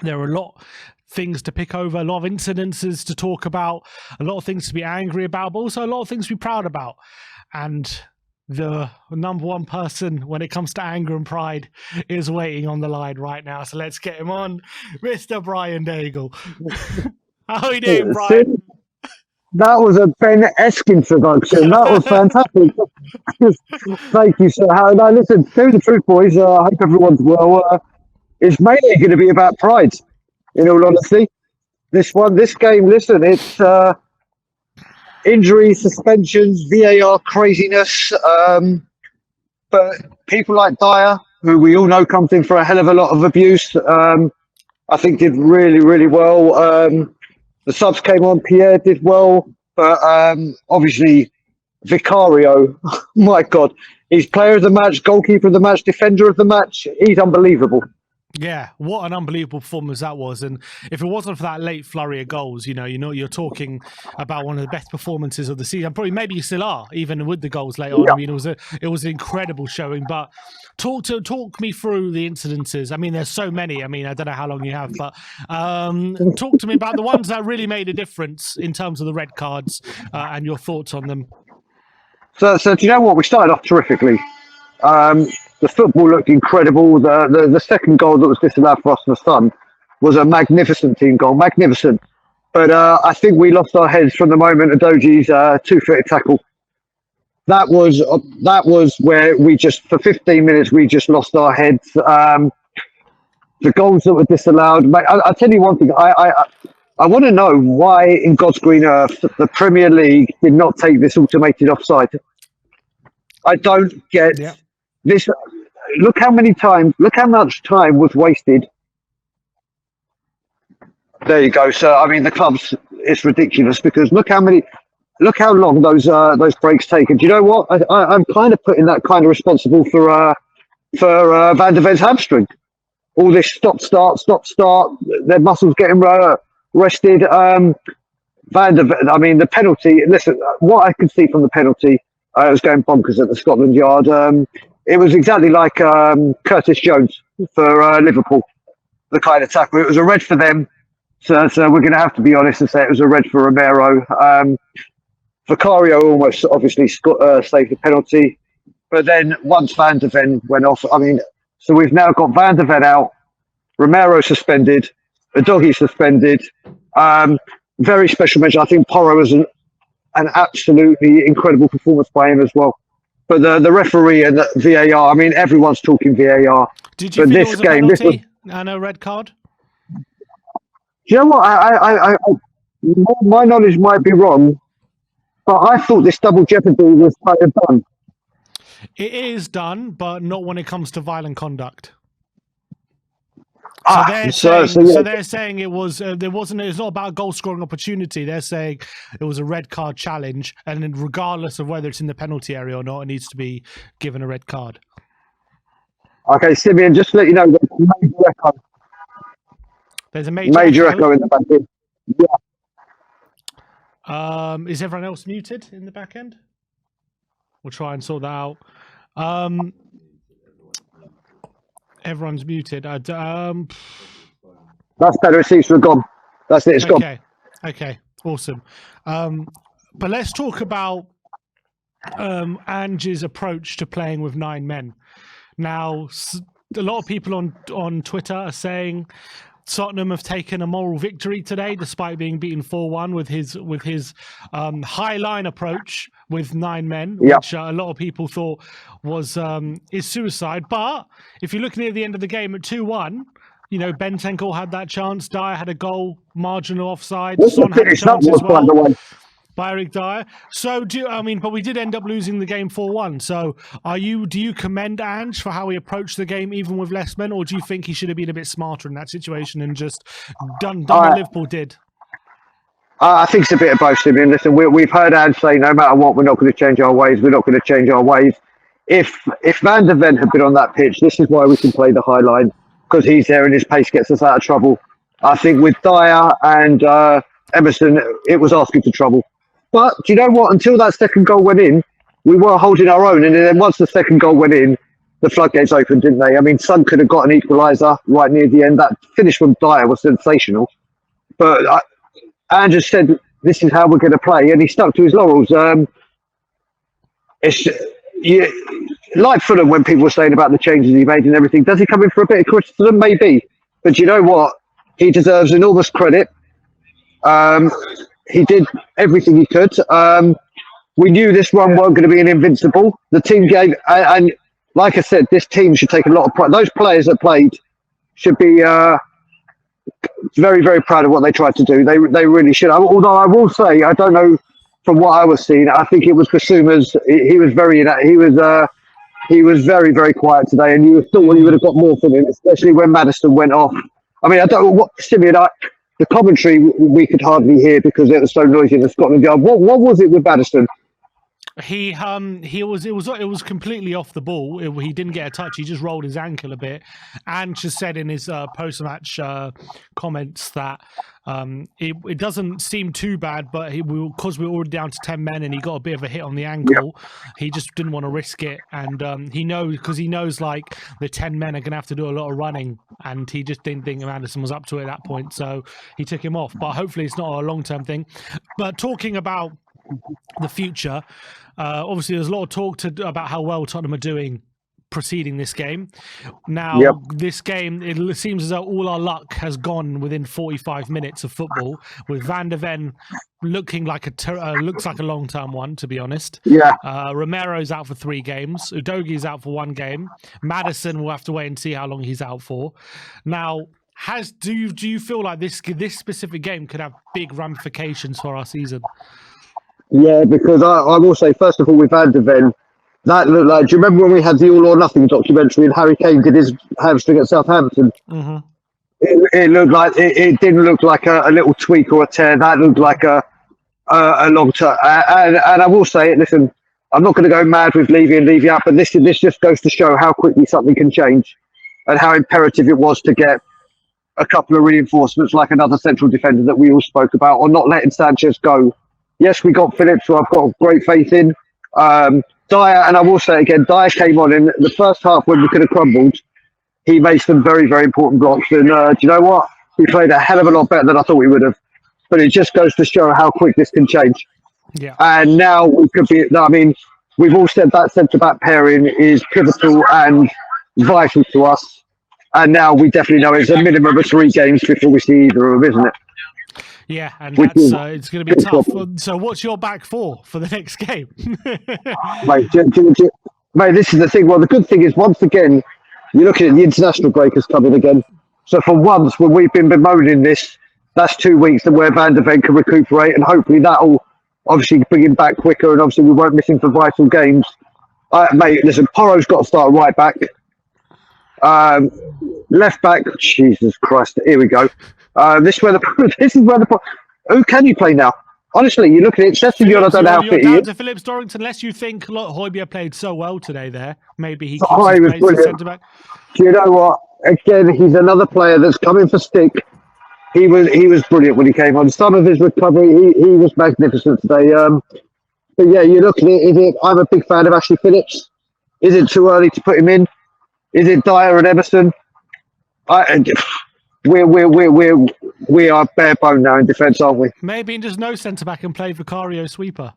There are a lot of things to pick over, a lot of incidences to talk about, a lot of things to be angry about, but also a lot of things to be proud about. And the number one person when it comes to anger and pride is waiting on the line right now. So let's get him on, Mr. Brian Daigle. How are you doing, Brian? That was a Ben-esque introduction. That was fantastic. Thank you, sir. Now, listen, tell you the truth, boys. I hope everyone's well. It's mainly going to be about pride, in all honesty. This game, listen, it's injuries, suspensions, VAR craziness. But people like Dyer, who we all know comes in for a hell of a lot of abuse, I think did really, really well. The subs came on, Pierre did well, but obviously Vicario, my God, he's player of the match, goalkeeper of the match, defender of the match. He's unbelievable. Yeah, what an unbelievable performance that was. And if it wasn't for that late flurry of goals, you're talking about one of the best performances of the season. Probably, maybe you still are, even with the goals later on. I mean, it was an incredible showing. But talk me through the incidences. I mean, there's so many. I mean, I don't know how long you have, but talk to me about the ones that really made a difference in terms of the red cards and your thoughts on them. So do you know what? We started off terrifically. The football looked incredible. The second goal that was disallowed for us in the sun was a magnificent team goal, magnificent. But I think we lost our heads from the moment of Doji's two-footed tackle. That was where we just, for 15 minutes, we just lost our heads. The goals that were disallowed. I'll tell you one thing. I want to know why, in God's green earth, the Premier League did not take this automated offside. I don't get this. Look how much time was wasted. There you go. So I mean, the clubs, it's ridiculous because look how long those breaks taken. Do you know what? I'm kind of putting that kind of responsible for Van der Ven's hamstring. All this stop start, their muscles getting rested. Van der Ven, I mean, the penalty. Listen, what I could see from the penalty, I was going bonkers at the Scotland yard. It was exactly like Curtis Jones for Liverpool, the kind of tackle. It was a red for them. So we're going to have to be honest and say it was a red for Romero. Vicario almost obviously saved the penalty. But then once Van der Ven went off, I mean, so we've now got Van der Ven out, Romero suspended, Udogie suspended. Very special mention. I think Porro was an absolutely incredible performance by him as well. But the referee and the VAR, I mean, everyone's talking VAR. Did you think this game, this was and a red card? Do you know what? My knowledge might be wrong, but I thought this double jeopardy was kind of done. It is done, but not when it comes to violent conduct. So they're saying it was it's not about goal scoring opportunity. They're saying it was a red card challenge, and then regardless of whether it's in the penalty area or not, it needs to be given a red card. Okay, Simeon, just to let you know, there's a major echo in the back end. Yeah. Is everyone else muted in the back end? We'll try and sort that out. Everyone's muted. That's better. It seems to have gone. That's it. It's gone. Okay. Awesome. But let's talk about Ange's approach to playing with 9 men. Now, a lot of people on Twitter are saying Tottenham have taken a moral victory today, despite being beaten 4-1 with his high line approach with 9 men, which a lot of people thought was is suicide. But if you're looking at the end of the game at 2-1, Bentancur had that chance, Dyer had a goal, marginal offside, Son had a chance as well by Eric Dyer. So but we did end up losing the game 4-1. So do you commend Ange for how he approached the game even with less men, or do you think he should have been a bit smarter in that situation and just done what Liverpool did? I think it's a bit of both, Simeon. Listen, we've heard Ange say no matter what, we're not going to change our ways. We're not going to change our ways. If Van der Ven had been on that pitch, this is why we can play the high line, because he's there and his pace gets us out of trouble. I think with Dyer and Emerson, it was asking for trouble. But do you know what? Until that second goal went in, we were holding our own. And then once the second goal went in, the floodgates opened, didn't they? I mean, Son could have got an equaliser right near the end. That finish from Dyer was sensational. But Andrew said, this is how we're going to play, and he stuck to his laurels. It's like Fulham, when people were saying about the changes he made and everything. Does he come in for a bit of criticism? Maybe. But you know what? He deserves enormous credit. He did everything he could. We knew this run weren't going to be an invincible. The team gave, and like I said, this team should take a lot of pride. Those players that played should be very, very proud of what they tried to do. They really should. Although I will say, I don't know, from what I was seeing, I think it was Kasuma's. He was very, very quiet today, and you thought you would have got more from him, especially when Maddison went off. I mean, I don't know what Simeon. The commentary we could hardly hear because it was so noisy in the Scotland Yard. What was it with Maddison? It was completely off the ball. He didn't get a touch. He just rolled his ankle a bit. And just said in his post-match comments that it doesn't seem too bad, but because we're already down to 10 men and he got a bit of a hit on the ankle, he just didn't want to risk it. And he knows like the 10 men are going to have to do a lot of running, and he just didn't think Anderson was up to it at that point, so he took him off. But hopefully it's not a long-term thing. But talking about the future, obviously there's a lot of talk about how well Tottenham are doing preceding this game. Now, this game, it seems as though all our luck has gone within 45 minutes of football, with Van de Ven looking like looks like a long-term one, to be honest. Romero's out for 3 games. Udogi's out for 1 game. Maddison, we'll have to wait and see how long he's out for. Now, do you feel like this specific game could have big ramifications for our season? Yeah, because I will say, first of all, with Van de Ven, that looked like, do you remember when we had the All or Nothing documentary and Harry Kane did his hamstring at Southampton? Mm-hmm. It looked like, it didn't look like a little tweak or a tear. That looked like a long term. And I will say, listen, I'm not going to go mad with Levy out, but this just goes to show how quickly something can change and how imperative it was to get a couple of reinforcements, like another central defender that we all spoke about, or not letting Sanchez go. Yes, we got Phillips, who I've got great faith in. Dyer, and I will say again, Dyer came on in the first half when we could have crumbled. He made some very, very important blocks. And do you know what? He played a hell of a lot better than I thought he would have. But it just goes to show how quick this can change. Yeah. And now we could be, I mean, we've all said that centre-back pairing is pivotal and vital to us. And now we definitely know it's a minimum of 3 games before we see either of them, isn't it? Yeah, and that's it's going to be tough. So what's your back for the next game? Mate, this is the thing. Well, the good thing is, once again, you're looking at the international break is coming again. So for once, when we've been bemoaning this, that's 2 weeks where Van de Ven can recuperate, and hopefully that'll obviously bring him back quicker, and obviously we won't miss him for vital games. Mate, listen, Porro's got to start right back. Left back, Jesus Christ, here we go. This is where who can you play now? Honestly, you look at it, Sessignon, I don't know how fit he is. To Phillips Dorrington, unless you think Højbjerg played so well today there, maybe he was brilliant. Centre back. Do you know what? Again, he's another player that's coming for stick. He was brilliant when he came on. Some of his recovery, he was magnificent today. But yeah, you look at it, I'm a big fan of Ashley Phillips. Is it too early to put him in? Is it Dyer and Emerson? We are bare bone now in defence, aren't we? Maybe just no centre back and play Vicario sweeper.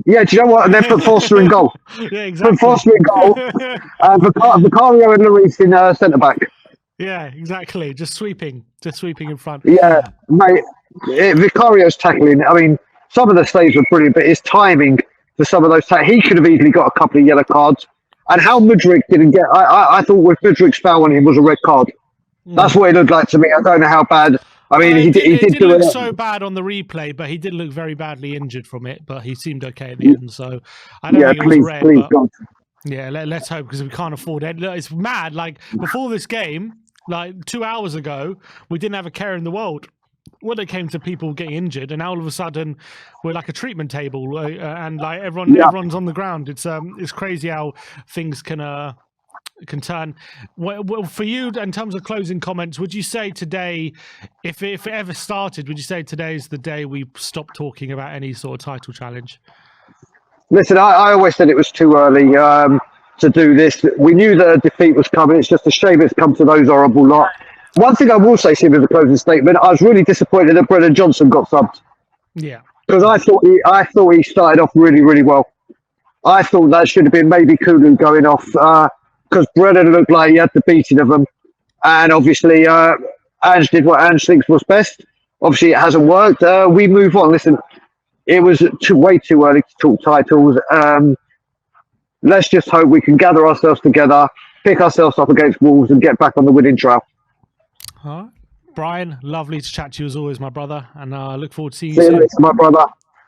Yeah, do you know what? And then put Forster in goal. Yeah, exactly. Put Forster in goal. Vicario and Lloris in centre back. Yeah, exactly. Just sweeping in front. Yeah, mate. Vicario's tackling. I mean, some of the saves were brilliant, but his timing for some of those he could have easily got a couple of yellow cards. And how Mudryk didn't get, I thought with Mudryk's foul on him was a red card. That's what it looked like to me. I don't know how bad. I mean, he did look so bad on the replay, but he did look very badly injured from it. But he seemed okay at the end. So I don't think it was red. Please, God. Yeah, let's hope, because we can't afford it. It's mad. Like before this game, like 2 hours ago, we didn't have a care in the world when it came to people getting injured, and now all of a sudden we're like a treatment table, and like everyone's on the ground. It's crazy how things can turn. Well, for you, in terms of closing comments, would you say today, if it ever started, would you say today is the day we stop talking about any sort of title challenge? Listen, I always said it was too early. to do this. We knew that a defeat was coming. It's just a shame it's come to those horrible lot. One thing I will say, Sim, as a closing statement, I was really disappointed that Brennan Johnson got subbed, Yeah. because I thought he started off really, really well. I thought that should have been maybe COULDN going off, because Brennan looked like he had the beating of them. And obviously, Ange did what Ange thinks was best. Obviously, it hasn't worked. We move on. Listen, it was way too early to talk titles. Let's just hope we can gather ourselves together, pick ourselves up against Wolves, and get back on the winning trail. All right. Brian, lovely to chat to you as always, my brother. And I look forward to seeing you See you soon. later, my brother.